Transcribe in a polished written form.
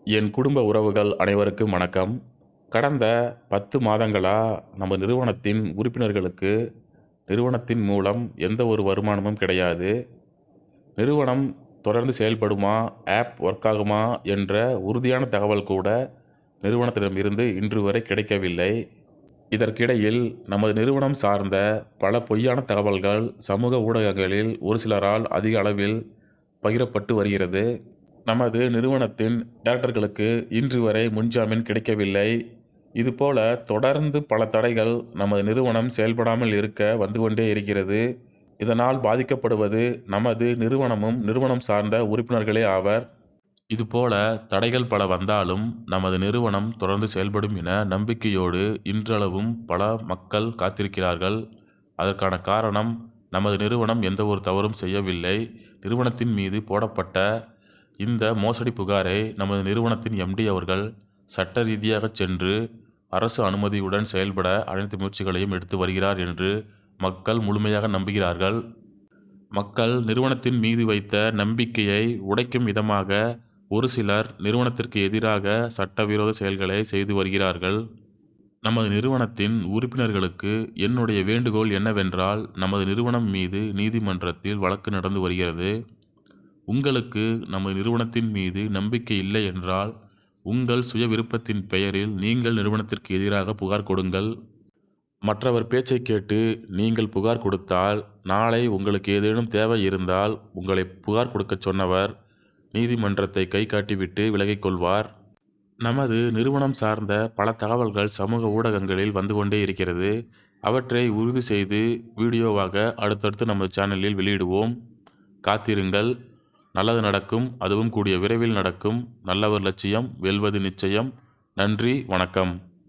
என் குடும்ப உறவுகள் அனைவருக்கும் வணக்கம். கடந்த 10 மாதங்களா நம்ம நிறுவனத்தின் உறுப்பினர்களுக்கு நிறுவனத்தின் மூலம் எந்த ஒரு வருமானமும் கிடையாது. நிறுவனம் தொடர்ந்து செயல்படுமா, ஆப் ஒர்க் ஆகுமா என்ற உறுதியான தகவல் கூட நிறுவனத்திடமிருந்து இன்று வரை கிடைக்கவில்லை. இதற்கிடையில் நமது நிறுவனம் சார்ந்த பல பொய்யான தகவல்கள் சமூக ஊடகங்களில் ஒரு சிலரால் அதிக அளவில் பகிரப்பட்டு வருகிறது. நமது நிறுவனத்தின் டைரக்டர்களுக்கு இன்று வரை முன்ஜாமீன் கிடைக்கவில்லை. இதுபோல தொடர்ந்து பல தடைகள் நமது நிறுவனம் செயல்படாமல் இருக்க வந்து கொண்டே இருக்கிறது. இதனால் பாதிக்கப்படுவது நமது நிறுவனமும் நிறுவனம் சார்ந்த உறுப்பினர்களே ஆவர். இதுபோல தடைகள் பல வந்தாலும் நமது நிறுவனம் தொடர்ந்து செயல்படும் என நம்பிக்கையோடு இன்றளவும் பல மக்கள் காத்திருக்கிறார்கள். அதற்கான காரணம், நமது நிறுவனம் எந்த ஒரு தவறும் செய்யவில்லை. நிறுவனத்தின் மீது போடப்பட்ட இந்த மோசடி புகாரை நமது நிறுவனத்தின் எம்டி அவர்கள் சட்ட ரீதியாக சென்று அரசு அனுமதியுடன் செயல்பட அனைத்து முயற்சிகளையும் எடுத்து வருகிறார் என்று மக்கள் முழுமையாக நம்புகிறார்கள். மக்கள் நிறுவனத்தின் மீது வைத்த நம்பிக்கையை உடைக்கும் விதமாக ஒரு சிலர் நிறுவனத்திற்கு எதிராக சட்டவிரோத செயல்களை செய்து வருகிறார்கள். நமது நிறுவனத்தின் உறுப்பினர்களுக்கு என்னுடைய வேண்டுகோள் என்னவென்றால், நமது நிறுவனம் மீது நீதிமன்றத்தில் வழக்கு நடந்து வருகிறது. உங்களுக்கு நமது நிறுவனத்தின் மீது நம்பிக்கை இல்லை என்றால், உங்கள் சுய விருப்பத்தின் பெயரில் நீங்கள் நிறுவனத்திற்கு எதிராக புகார் கொடுங்கள். மற்றவர் பேச்சை கேட்டு நீங்கள் புகார் கொடுத்தால், நாளை உங்களுக்கு ஏதேனும் தேவை இருந்தால் உங்களை புகார் கொடுக்கச் சொன்னவர் நீதிமன்றத்தை கை காட்டிவிட்டு விலகிக் கொள்வார். நமது நிறுவனம் சார்ந்த பல தகவல்கள் சமூக ஊடகங்களில் வந்து கொண்டே இருக்கிறது. அவற்றை உறுதி செய்து வீடியோவாக அடுத்தடுத்து நமது சேனலில் வெளியிடுவோம். காத்திருங்கள். நல்லது நடக்கும். அதுவும் கூடிய விரைவில் நடக்கும். நல்லவர் லட்சியம் வெல்வது நிச்சயம். நன்றி, வணக்கம்.